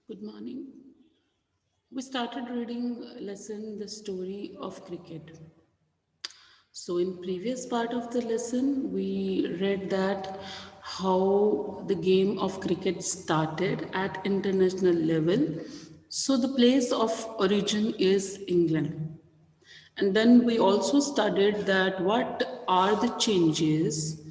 Good morning. We started reading lesson The Story of Cricket. So in previous part of the lesson we read that how the game of cricket started at international level. So the place of origin is England. And then we also studied that what are the changes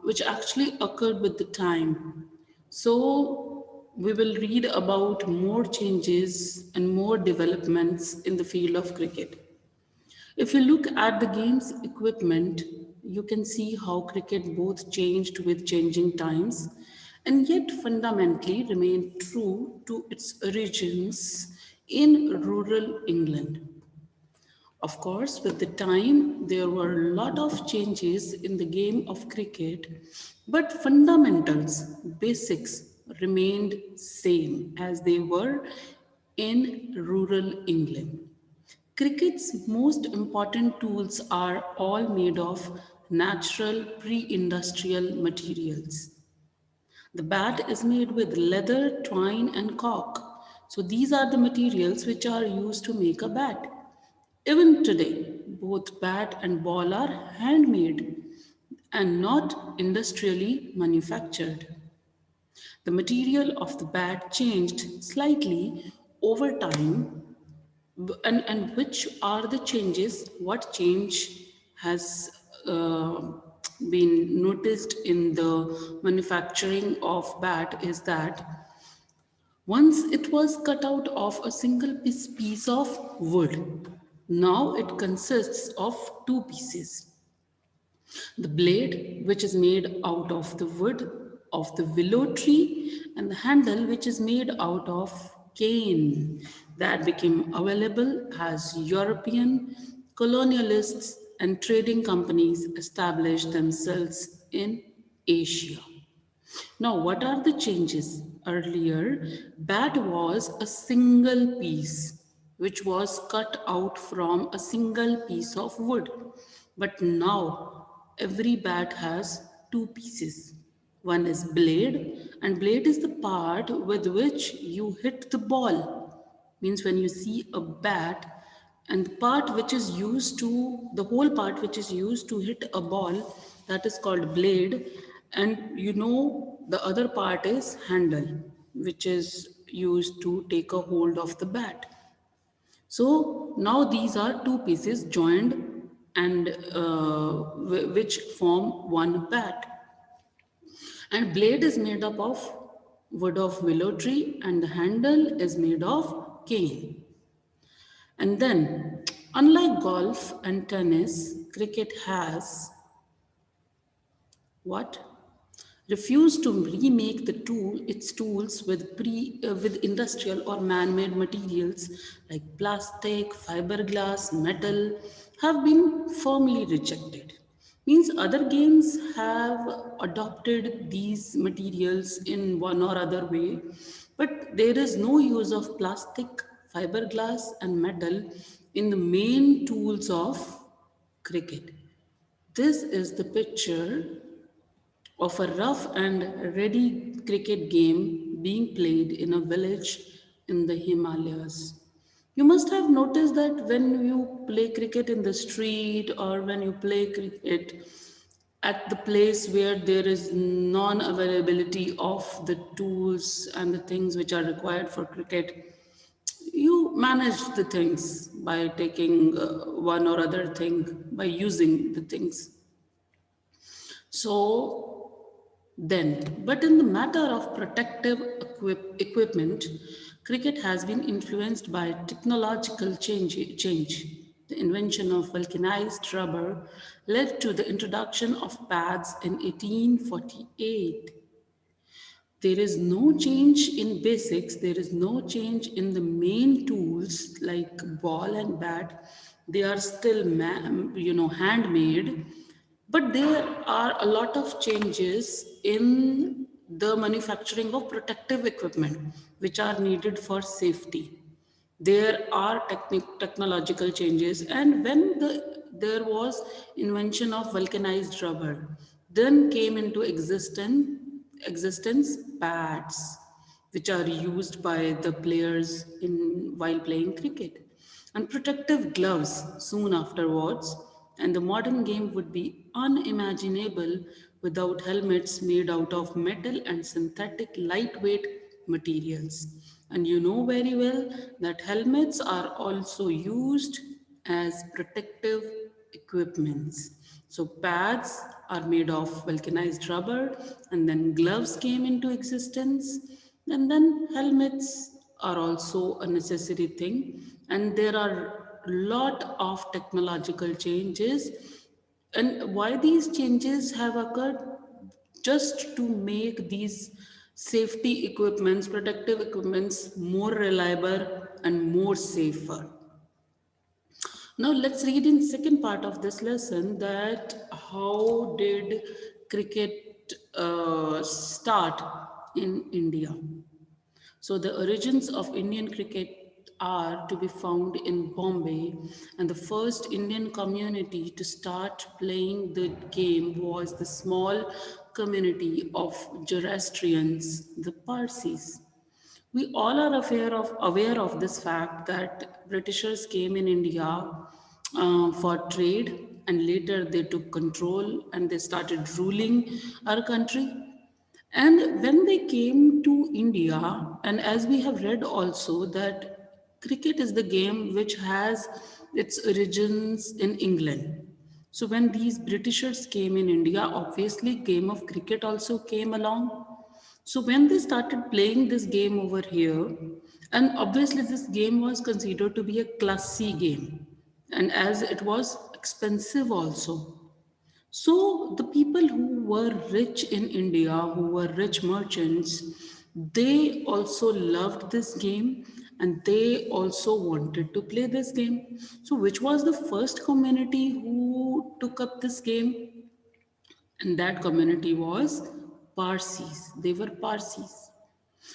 which actually occurred with the time. So we will read about more changes and more developments in the field of cricket. If you look at the game's equipment, you can see how cricket both changed with changing times and yet fundamentally remained true to its origins in rural England. Of course, with the time, there were a lot of changes in the game of cricket, but fundamentals, basics remained same as they were in rural England. Cricket's most important tools are all made of natural pre-industrial materials. The bat is made with leather, twine, and cork. So these are the materials which are used to make a bat. Even today, both bat and ball are handmade and not industrially manufactured. The material of the bat changed slightly over time, and which are the changes? What change has been noticed in the manufacturing of bat is that once it was cut out of a single piece of wood. Now it consists of two pieces. The blade, which is made out of the wood of the willow tree, and the handle, which is made out of cane, that became available as European colonialists and trading companies established themselves in Asia. Now, what are the changes? Earlier, bat was a single piece which was cut out from a single piece of wood. But now, every bat has two pieces. One is blade, and blade is the part with which you hit the ball. Means when you see a bat, and the part which is used to, the whole part which is used to hit a ball, that is called blade. And the other part is handle, which is used to take a hold of the bat. So now these are two pieces joined and which form one bat. And blade is made up of wood of willow tree and the handle is made of cane. And then, unlike golf and tennis, cricket has what? Refused to remake its tools with industrial or man-made materials like plastic, fiberglass, metal have been firmly rejected. Means other games have adopted these materials in one or other way, but there is no use of plastic, fiberglass, and metal in the main tools of cricket. This is the picture of a rough and ready cricket game being played in a village in the Himalayas. You must have noticed that when you play cricket in the street or when you play cricket at the place where there is non availability of the tools and the things which are required for cricket, you manage the things by taking one or other thing, by using the things. So but in the matter of protective equipment, cricket has been influenced by technological change. The invention of vulcanized rubber led to the introduction of pads in 1848. There is no change in basics, there is no change in the main tools like ball and bat. They are still handmade, but there are a lot of changes in the manufacturing of protective equipment which are needed for safety. There are technological changes, and when there was invention of vulcanized rubber, then came into existence pads. which are used by the players in while playing cricket, and protective gloves soon afterwards. And the modern game would be unimaginable without helmets made out of metal and synthetic lightweight materials. And you know very well that helmets are also used as protective equipments. So pads are made of vulcanized rubber, and then gloves came into existence, and then helmets are also a necessary thing. And there are a lot of technological changes. And why these changes have occurred? Just to make these safety equipments, protective equipments more reliable and more safer. Now let's read in second part of this lesson that how did cricket start in India. So the origins of Indian cricket are to be found in Bombay, and the first Indian community to start playing the game was the small community of Zoroastrians, the Parsis. We all are aware of this fact that Britishers came in India for trade, and later they took control and they started ruling our country. And when they came to India, and as we have read also, that cricket is the game which has its origins in England. So when these Britishers came in India, obviously game of cricket also came along. So when they started playing this game over here, and obviously this game was considered to be a classy game, and as it was expensive also. So the people who were rich in India, who were rich merchants, they also loved this game and they also wanted to play this game. So which was the first community who took up this game? And that community was Parsis. They were Parsis.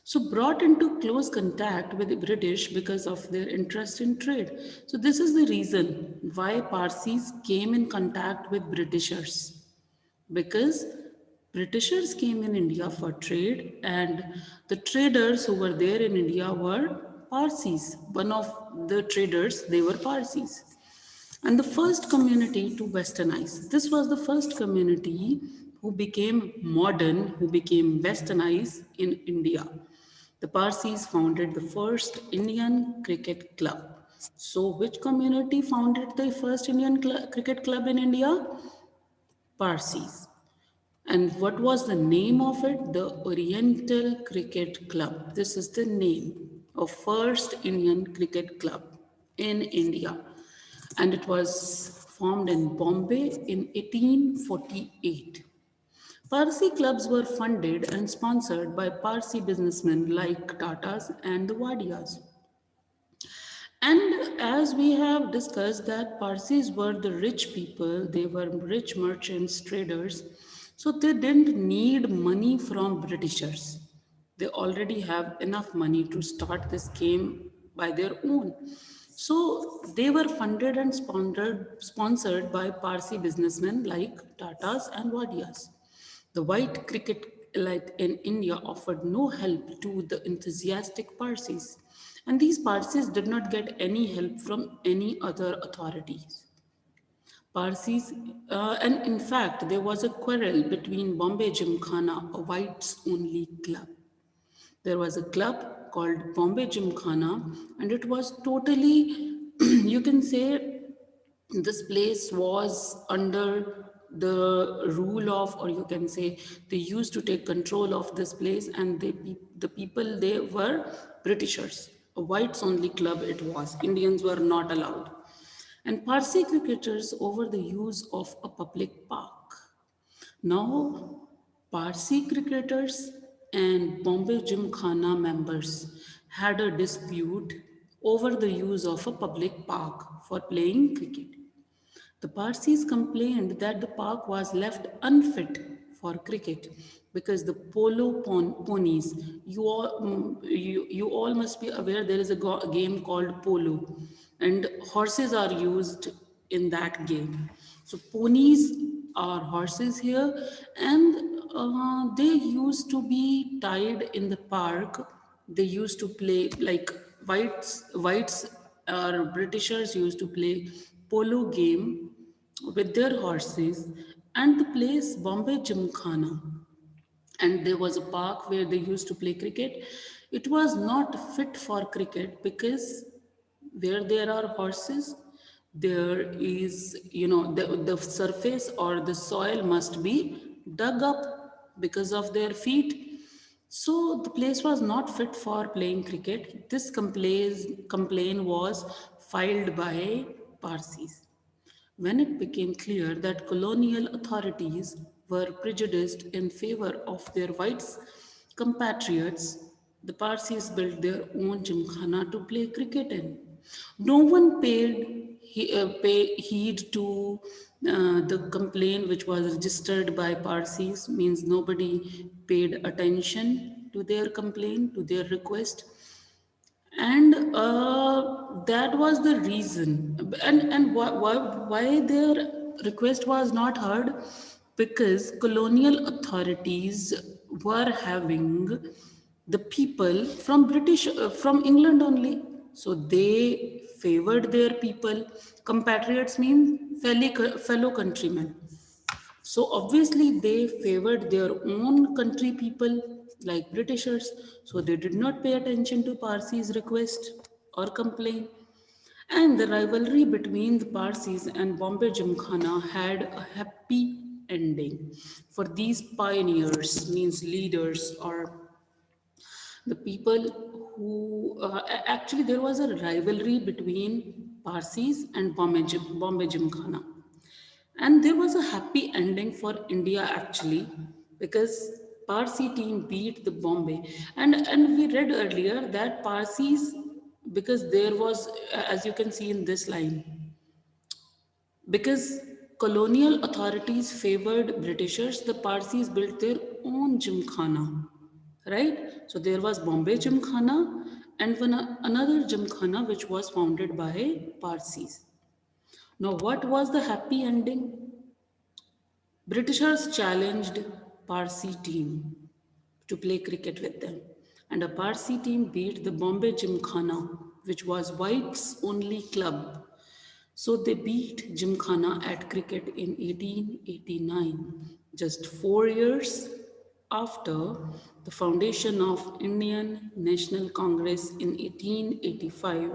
So brought into close contact with the British because of their interest in trade. So this is the reason why Parsis came in contact with Britishers, because Britishers came in India for trade, and the traders who were there in India were Parsis. One of the traders, they were Parsis. And the first community to westernize. This was the first community who became modern, who became westernized in India. The Parsis founded the first Indian Cricket Club. So, which community founded the first Indian cricket club in India? Parsis. And what was the name of it? The Oriental Cricket Club. This is the name of first Indian cricket club in India. And it was formed in Bombay in 1848. Parsi clubs were funded and sponsored by Parsi businessmen like Tatas and the Wadias. And as we have discussed that Parsis were the rich people, they were rich merchants, traders, so they didn't need money from Britishers. They already have enough money to start this game by their own. So they were funded and sponsored by Parsi businessmen like Tatas and Wadias. The white cricket elite in India offered no help to the enthusiastic Parsis, and these Parsis did not get any help from any other authorities. Parsis, and in fact, there was a quarrel between Bombay Gymkhana, a whites only club. There was a club called Bombay Gymkhana, and it was totally, you can say, this place was under the rule of, or you can say they used to take control of this place, and the people, they were Britishers. A whites only club it was. Indians were not allowed. And Parsi cricketers over the use of a public park. Now, Parsi cricketers and Bombay Gymkhana members had a dispute over the use of a public park for playing cricket. The Parsis complained that the park was left unfit for cricket because the ponies, you all must be aware there is a game called polo, and horses are used in that game. So ponies are horses here, and they used to be tied in the park They used to play like whites or Britishers used to play polo game with their horses, and the place Bombay Gymkhana, and there was a park where they used to play cricket. It was not fit for cricket because where there are horses, there is, the surface or the soil must be dug up because of their feet. So the place was not fit for playing cricket. This complaint was filed by Parsis. When it became clear that colonial authorities were prejudiced in favor of their white compatriots, the Parsis built their own gymkhana to play cricket in. No one pay heed to the complaint which was registered by Parsis, means nobody paid attention to their complaint, to their request, and that was the reason. And why their request was not heard, because colonial authorities were having the people from from England only, so they favored their people. Compatriots mean fellow countrymen, so obviously they favored their own country people like Britishers. So they did not pay attention to Parsis' request or complaint. And the rivalry between the Parsis and Bombay Gymkhana had a happy ending. For these pioneers, means leaders or the people who actually there was a rivalry between Parsis and Bombay Gymkhana. And there was a happy ending for India actually, because Parsi team beat the Bombay. And we read earlier that Parsis, because there was, as you can see in this line, because colonial authorities favored Britishers, the Parsis built their own Gymkhana, right? So there was Bombay Gymkhana and another Gymkhana which was founded by Parsis. Now, what was the happy ending? Britishers challenged Parsi team to play cricket with them, and a Parsi team beat the Bombay Gymkhana, which was whites' only club. So they beat Gymkhana at cricket in 1889, just 4 years after the foundation of Indian National Congress in 1885,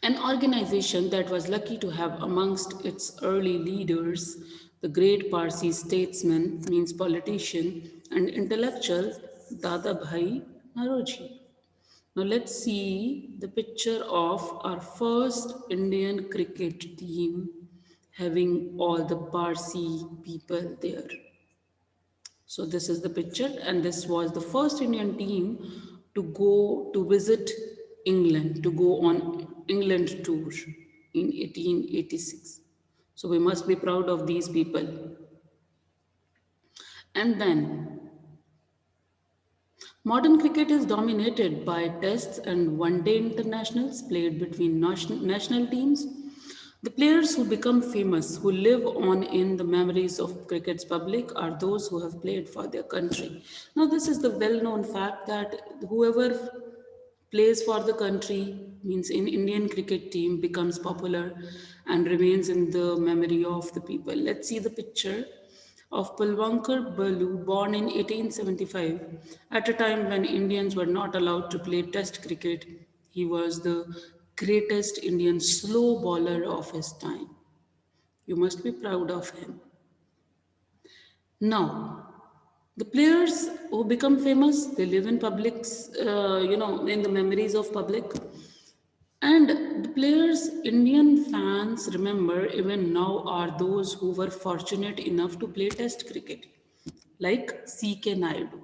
an organization that was lucky to have amongst its early leaders the great Parsi statesman, means politician, and intellectual Dada Bhai Naroji. Now let's see the picture of our first Indian cricket team having all the Parsi people there. So this is the picture, and this was the first Indian team to go to visit England, to go on England tour in 1886. So we must be proud of these people. And then modern cricket is dominated by tests and one-day internationals played between national teams. The players who become famous, who live on in the memories of cricket's public, are those who have played for their country. Now, this is the well-known fact that whoever plays for the country, means in Indian cricket team, becomes popular and remains in the memory of the people. Let's see the picture of Pulvankar Balu, born in 1875, at a time when Indians were not allowed to play test cricket. He was the greatest Indian slow bowler of his time. You must be proud of him. Now, the players who become famous, they live in public's, in the memories of public. And the players Indian fans remember even now are those who were fortunate enough to play test cricket, like C.K. Naidu,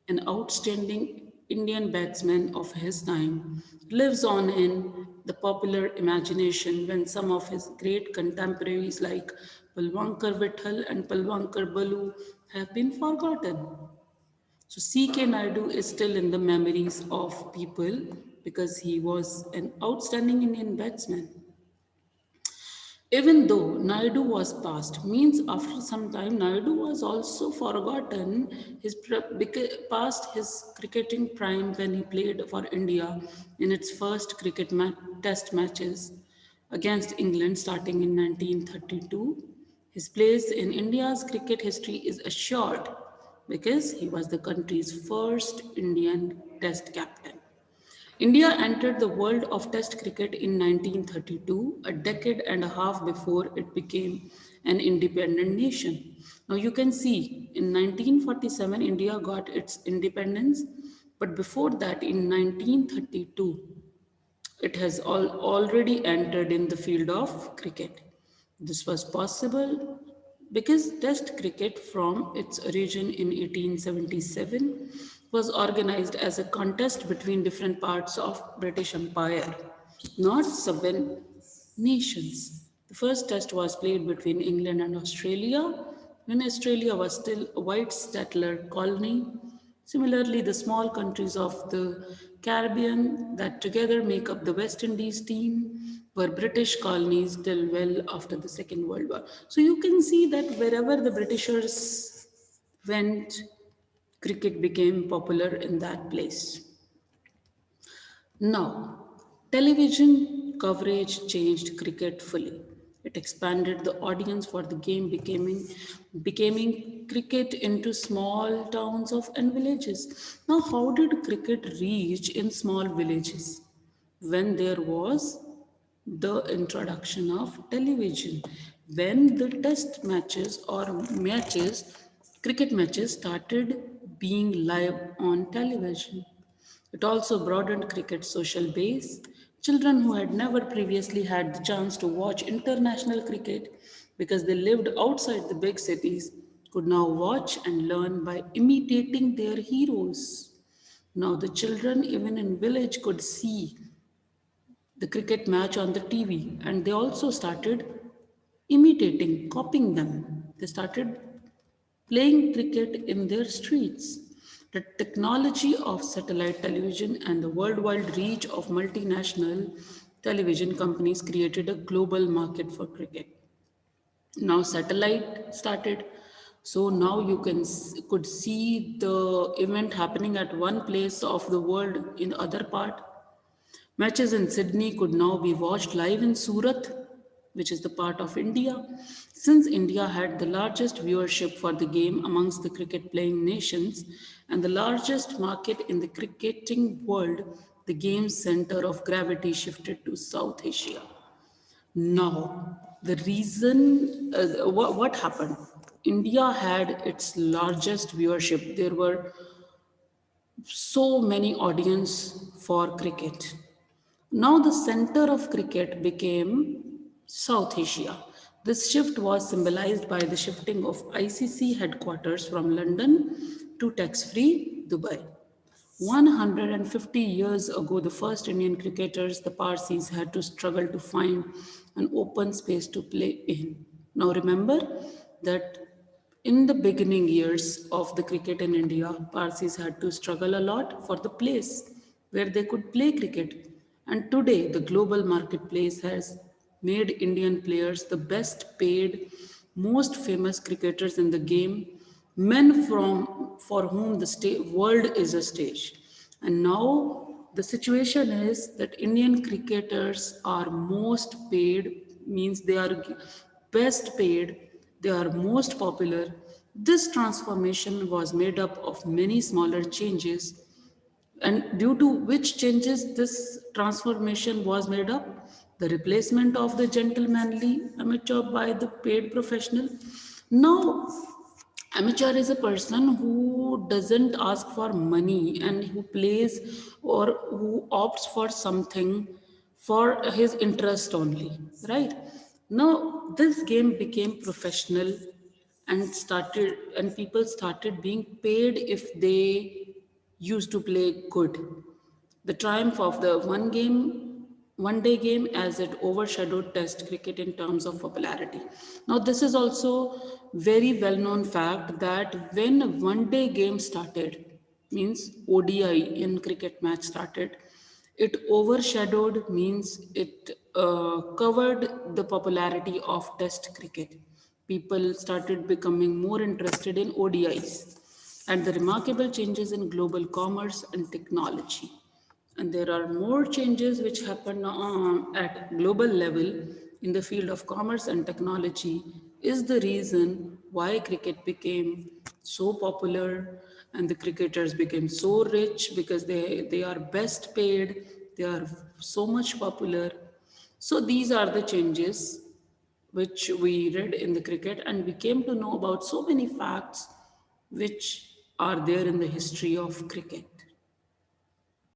an outstanding Indian batsman of his time, lives on in the popular imagination when some of his great contemporaries like Pulvankar Vittal and Pulvankar Balu have been forgotten. So C.K. Naidu is still in the memories of people because he was an outstanding Indian batsman. Even though Naidu was passed, means after some time Naidu was also forgotten past his cricketing prime when he played for India in its first test matches against England starting in 1932. His place in India's cricket history is assured because he was the country's first Indian test captain. India entered the world of Test cricket in 1932, a decade and a half before it became an independent nation. Now you can see in 1947 India got its independence, but before that in 1932 it has already entered in the field of cricket. This was possible because Test cricket, from its origin in 1877, was organized as a contest between different parts of British Empire, not sovereign nations. The first test was played between England and Australia when Australia was still a white settler colony. Similarly, the small countries of the Caribbean that together make up the West Indies team were British colonies till well after the Second World War. So you can see that wherever the Britishers went, cricket became popular in that place. Now, television coverage changed cricket fully. It expanded the audience for the game, becoming cricket into small towns of and villages. Now, how did cricket reach in small villages? When there was the introduction of television, when the test matches or matches, cricket matches started being live on television. It also broadened cricket's social base. Children who had never previously had the chance to watch international cricket because they lived outside the big cities could now watch and learn by imitating their heroes. Now the children even in village could see the cricket match on the TV and they also started imitating, copying them. They started playing cricket in their streets. The technology of satellite television and the worldwide reach of multinational television companies created a global market for cricket. Now satellite started, so now you could see the event happening at one place of the world in other part. Matches in Sydney could now be watched live in Surat, which is the part of India. Since India had the largest viewership for the game amongst the cricket playing nations and the largest market in the cricketing world, the game's center of gravity shifted to South Asia. Now, the reason, what happened? India had its largest viewership. There were so many audience for cricket. Now the center of cricket became South Asia. This shift was symbolized by the shifting of ICC headquarters from London to tax-free Dubai. 150 years ago, the first Indian cricketers, the Parsis, had to struggle to find an open space to play in. Now remember that in the beginning years of the cricket in India, Parsis had to struggle a lot for the place where they could play cricket. And today, the global marketplace has made Indian players the best paid, most famous cricketers in the game, men from for whom the world is a stage. And now the situation is that Indian cricketers are most paid, means they are best paid, they are most popular. This transformation was made up of many smaller changes, and due to which changes this transformation was made up? The replacement of the gentlemanly amateur by the paid professional. Now, amateur is a person who doesn't ask for money and who plays or who opts for something for his interest only, right? Now, this game became professional and people started being paid if they used to play good. The triumph of the one day game as it overshadowed test cricket in terms of popularity. Now this is also very well known fact that when one day game started, means ODI in cricket match started, It overshadowed means it covered the popularity of test cricket. People started becoming more interested in ODIs and the remarkable changes in global commerce and technology. And there are more changes which happen at global level in the field of commerce and technology is the reason why cricket became so popular and the cricketers became so rich because they are best paid, they are so much popular. So these are the changes which we read in the cricket, and we came to know about so many facts which are there in the history of cricket.